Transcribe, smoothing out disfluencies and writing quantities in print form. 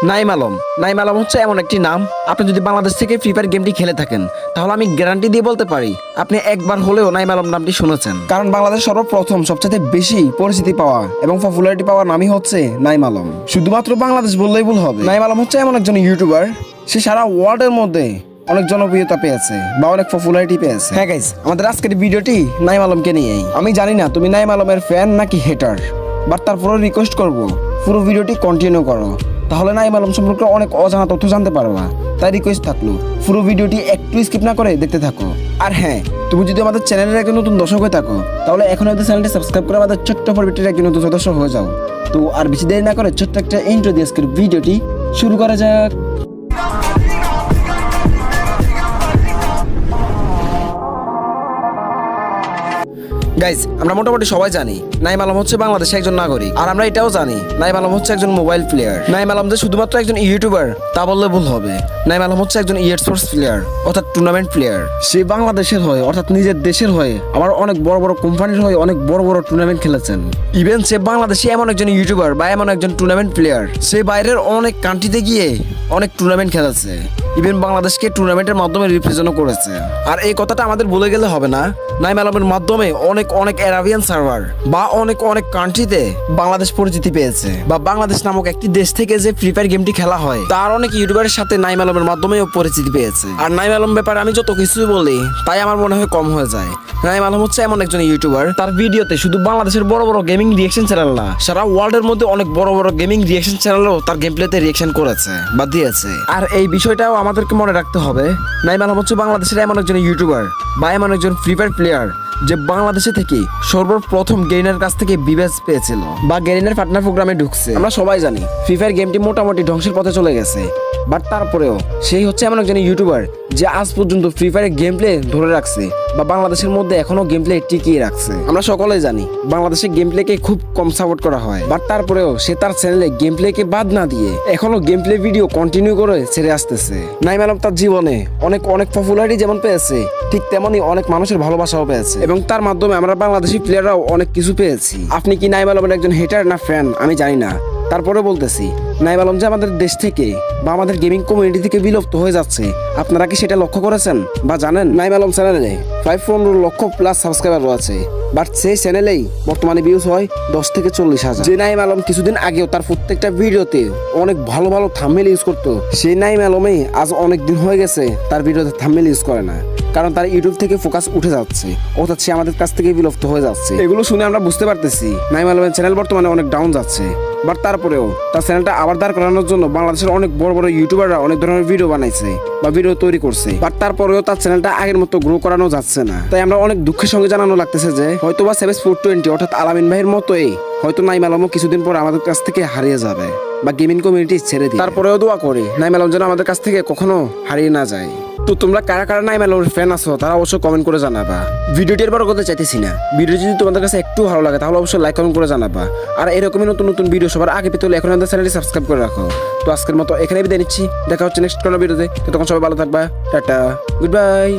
নাইম আলম। নাইম আলম হচ্ছে এমন একটি নাম, আপনি যদি বাংলাদেশ থেকে ফ্রি ফায়ার গেমটি খেলে থাকেন তাহলে আমি গ্যারান্টি দিয়ে বলতে পারি আপনি একবার হলেও নাইম আলম নামটি শুনেছেন। কারণ বাংলাদেশ সর্বপ্রথম সবচেয়ে বেশি পরিচিতি পাওয়া এবং পপুলারিটি পাওয়া নামই হচ্ছে নাইম আলম। শুধুমাত্র বাংলাদেশ বললেই ভুল হবে। নাইম আলম হচ্ছে এমন একজন ইউটিউবার, সে সারা ওয়ার্ল্ডের মধ্যে অনেক জনপ্রিয়তা পেয়েছে বা অনেক পপুলারিটি পেয়েছে। হ্যাঁ গাইস, আমাদের আজকের ভিডিওটি নাইম আলমকে নিয়েই। আমি জানি না তুমি নাইম আলমের ফ্যান নাকি হেটার, বাট তারপরে রিকোয়েস্ট করব পুরো ভিডিওটি কন্টিনিউ করো, তাহলে নাইম আলম সম্পর্কে অনেক অজানা তথ্য জানতে পারবা। তাই রিকোয়েস্ট থাকলো পুরো ভিডিওটি একটু স্কিপ না করে দেখতে থাকো। আর হ্যাঁ, তুমি যদি আমাদের চ্যানেলের একজন নতুন দর্শক হয়ে থাকো তাহলে এখন আমাদের চ্যানেলটি সাবস্ক্রাইব করে আমাদের ছোট্ট পরিবারটির একজন নতুন সদস্য হয়ে যাও। তো আর বেশি দেরি না করে ছোট্ট একটা ইন্ট্রো দিয়ে আজকের ভিডিওটি শুরু করা যাক। গাইজ, আমরা মোটামুটি সবাই জানি নাইম আলম হচ্ছে বাংলাদেশের একজন নাগরিক, আর আমরা এটাও জানি নাইম আলম হচ্ছে একজন মোবাইল প্লেয়ার। নাইম আলম যে শুধুমাত্র একজন ইউটিউবার তা বললে ভুল হবে। নাইম আলম হচ্ছে একজন স্পোর্টস প্লেয়ার অর্থাৎ টুর্নামেন্ট প্লেয়ার। সে বাংলাদেশের হয়ে অর্থাৎ নিজের দেশের হয়ে আবার অনেক বড় বড় কোম্পানির হয়ে অনেক বড় বড় টুর্নামেন্ট খেলেছেন। ইভেন সে বাংলাদেশে এমন একজন ইউটিউবার বা এমন একজন টুর্নামেন্ট প্লেয়ার, সে বাইরের অনেক কান্ট্রিতে গিয়ে অনেক টুর্নামেন্ট খেলেছে। ইভেন বাংলাদেশকে টুর্নামেন্টের মাধ্যমে রিপ্রেজেন্টও করেছে। আর এই কথাটা আমাদের ভুলে গেলে হবে না, নাইম আলমের মাধ্যমে অনেক অনেক অ্যারাবিয়ান সার্ভার বা অনেক অনেক কান্ট্রিতে বাংলাদেশ পরিচিতি পেয়েছে, বা বাংলাদেশ নামক একটি দেশ থেকে যে ফ্রি ফায়ার গেমটি খেলা হয় তার অনেক ইউটিউবারের সাথে নাইম আলমের মাধ্যমেও পরিচিতি পেয়েছে। আর নাইম আলম ব্যাপারে আমি যত কিছুই বলি তাই আমার মনে হয় কম হয়ে যায়। নাইম আলম হচ্ছে এমন একজন ইউটিউবার, তার ভিডিওতে শুধু বাংলাদেশের বড় বড় গেমিং রিয়েকশন চ্যানেল না, সারা ওয়ার্ল্ডের মধ্যে অনেক বড় বড় গেমিং রিয়েকশন চ্যানেলও তার গেম প্লেতে রিয়েকশন করেছে বা দিয়েছে। আর এই বিষয়টাও আমাদেরকে মনে রাখতে হবে, নাইম আলম হচ্ছে বাংলাদেশের এমন একজন ইউটিউবার বা এমন একজন ফ্রি ফায়ার প্লেয়ার যে বাংলাদেশে থেকে সর্বপ্রথম গেইনার কাছ থেকে বিবেচ পেয়েছিল বা গেইনার পার্টনার প্রোগ্রামে ঢুকছে। আমরা সবাই জানি ফ্রি ফায়ার গেমটি মোটামুটি ধ্বংসের পথে চলে গেছে, বাট তারপরেও সেই হচ্ছে এমন একজন ইউটিউবার যে আজ পর্যন্ত ফ্রি ফায়ারের গেম প্লে ধরে রাখছে বা বাংলাদেশের মধ্যে এখনো গেম প্লে টিকিয়ে রাখছে। আমরা সকলেই জানি বাংলাদেশের গেম প্লেকে খুব কম সাপোর্ট করা হয়, বাট তারপরেও সে তার চ্যানেলে গেম প্লেকে বাদ না দিয়ে এখনো গেম প্লে ভিডিও কন্টিনিউ করে ছেড়ে আসতেছে। নাইম আলম তার জীবনে অনেক অনেক পপুলারিটি যেমন পেয়েছে, ঠিক তেমনই অনেক মানুষের ভালোবাসাও পেয়েছে এবং তার মাধ্যমে আমরা বাংলাদেশি প্লেয়াররাও অনেক কিছু পেয়েছি। আপনি কি নাইম আলমের একজন হেটার না ফ্যান আমি জানি না, তারপরে বলতেছি নাইম আলম যে আমাদের দেশ থেকে বা আমাদের গেমিং কমিউনিটি থেকে বিলুপ্ত হয়ে যাচ্ছে, আপনারা কি সেটা লক্ষ্য করেছেন বা জানেন? নাইম আলম চ্যানেলে 5-15 লক্ষ প্লাস সাবস্ক্রাইবার রয়েছে, বাট সেই চ্যানেলেই বর্তমানে ভিউজ হয় 10 থেকে 40 হাজার। যে নাইম আলম কিছুদিন আগেও তার প্রত্যেকটা ভিডিওতে অনেক ভালো ভালো থাম্বনেল ইউজ করতো, সেই নাইম আলমই আজ অনেক দিন হয়ে গেছে তার ভিডিওতে থাম্বনেল ইউজ করে না, কারণ তার ইউটিউব থেকে ফোকাস উঠে যাচ্ছে, অর্থাৎ সে আমাদের কাছ থেকে বিলুপ্ত হয়ে যাচ্ছে। এগুলো শুনে আমরা বুঝতে পারতেছি নাইম আলমের চ্যানেল বর্তমানে অনেক ডাউন যাচ্ছে, বাট তারপরেও তার চ্যানেলটা আবার দাঁড় করানোর জন্য বাংলাদেশের অনেক বড় বড় ইউটিউবাররা অনেক ধরনের ভিডিও বানাইছে বা ভিডিও তৈরি করছে, বাট তারপরেও তার চ্যানেলটা আগের মতো গ্রো করানো যাচ্ছে না। তাই আমরা অনেক দুঃখের সঙ্গে জানানো লাগতেছে যে হয়তোবা 7420 অর্থাৎ আলামিন ভাইয়ের মতোই হয়তো নাইম আলমও কিছুদিন পর আমাদের কাছ থেকে হারিয়ে যাবে বা গেমিং কমিউনিটি ছেড়ে দিবে। তারপরেও দোয়া করি নাইম আলম যেন আমাদের কাছ থেকে কখনো হারিয়ে না যায়। তো তোমরা কারা কারা নাইম আলমের ফ্যান আছো তারা অবশ্যই কমেন্ট করে জানাবা। ভিডিওটি এর বড় করতে চাইতেছি না, ভিডিও যদি তোমাদের কাছে একটু ভালো লাগে তাহলে অবশ্যই লাইক কমেন্ট করে জানাবা। আর এরকমই নতুন নতুন ভিডিও সবার আগে পেতে হলে এখন আমাদের চ্যানেলটি সাবস্ক্রাইব করে রাখো। তো আজকের মতো এখানেই বিদায় নিচ্ছি, দেখা হচ্ছে নেক্সট কোনো ভিডিওতে। তখন সবাই ভালো থাকবা, টাটা, গুড বাই।